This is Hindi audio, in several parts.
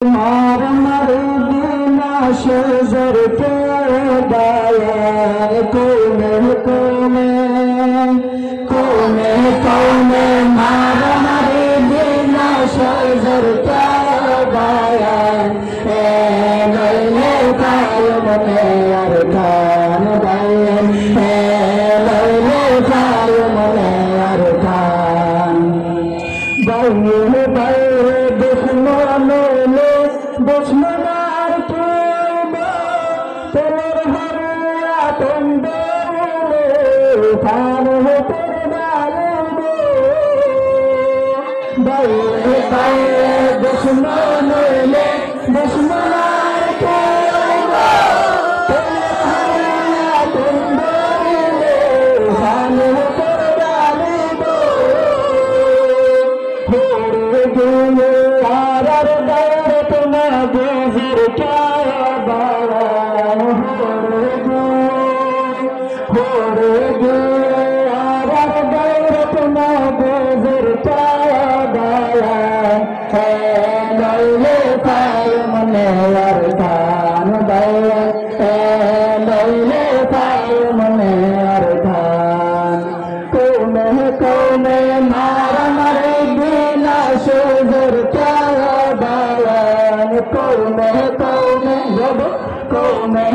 मार मर बिना शेजर के गाया कोने कोने मार मर बिना शेजर के गाया लैले कायम में अरकान गाया लैले कायम में अरकान गाये गाये दुश्मनार केबा तेरे हरिया तुंदे खान हो तेरे डाले बाये बाये दुश्मनार केबा तेरे हरिया तुंदे खान हो तेरे डाले होरे गुले आरर गुजर क्या बारान होरे आरर गैरत ना गुजर क्या बारान है लैले कायम ने अरकान बारान है लैले कायम ने अरकान कोने मार मरे बिना शेजर क्या कोने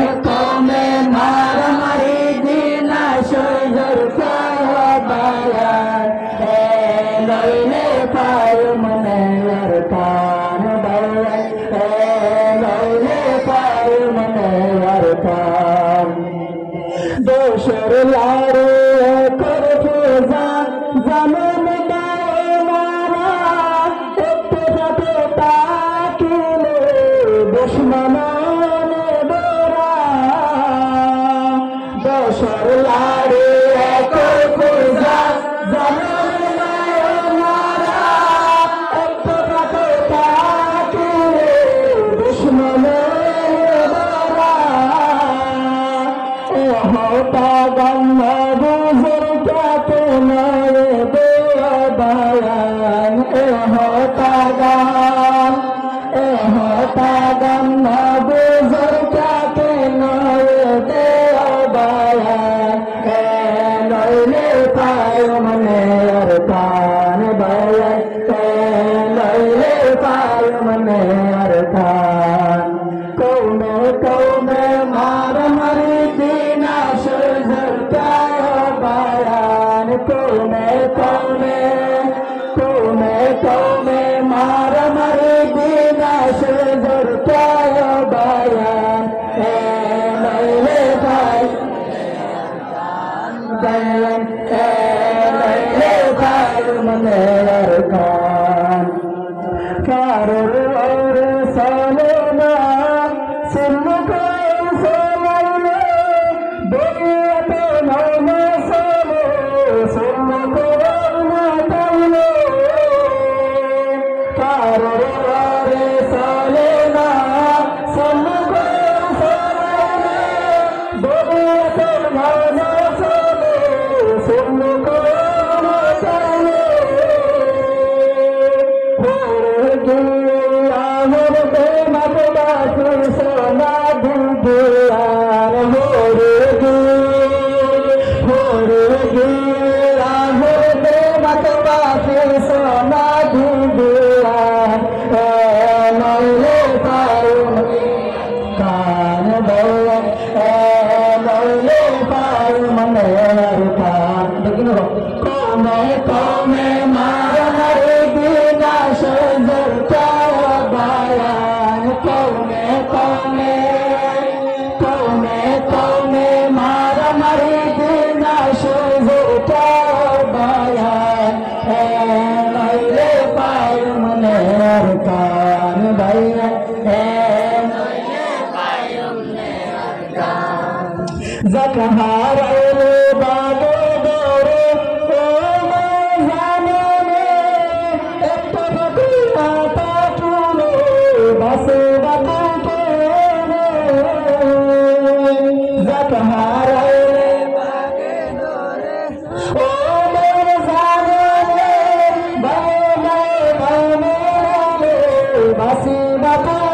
मार मरी दीना शेजर क्या बयान लैले कायम ने अरकान बयान लैले कायम ने अरकान दोशर लारे कर फिजा जमीन दाए मारा दुश्मनों ने डरा दोशर लारे कोई फिजा जमीन में मारा दुश्मनों ने डरा होता गम गुजर क्या तुम्हारे दे बयान होता गम गुजर क्या तुम्हारे दे बयान लैले कायम ने अरकान बयान लैले कायम ने अरकान कोने मार मरी दीना शेजर क्या बयान कोने मार मरी दीना शेजर क्या बयान लैले कायम ने अरकान कारर और सालेना सिल्लु कायम सोलैले बेयते नौने सोले सिल्लु कायम ताइले कारर और सालेना सिल्लु कायम सोलैले बेयते नौने सोले सिल्लु कायम ताइले सोना दुलार सोना दुलार लैले कायम कान लैले कायम ने अरकान कोने मार मरे बिना शेजर क्या बयान कोने मार मरे बिना शेजर क्या बयान लैले कायम ने अरकान बयान लैले कायम ने अरकान ज़कहारे बागो दोरे बस बता के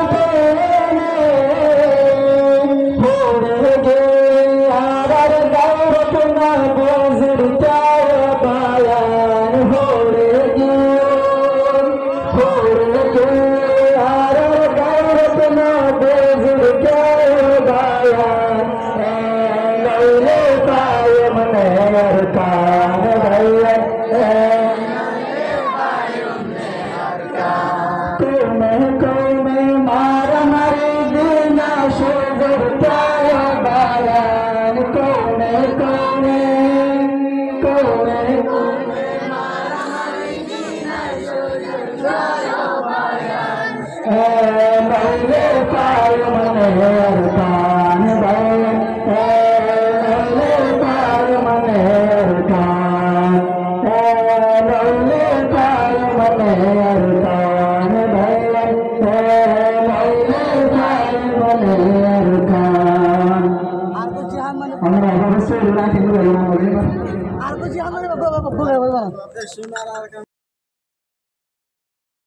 নইলে পায় মনের টান ভাইয়া নইলে পায় মনের টান নইলে পায় মনের টান ভাইয়া নইলে পায় মনের টান আমরা অবশ্যই রাখি আর কিছু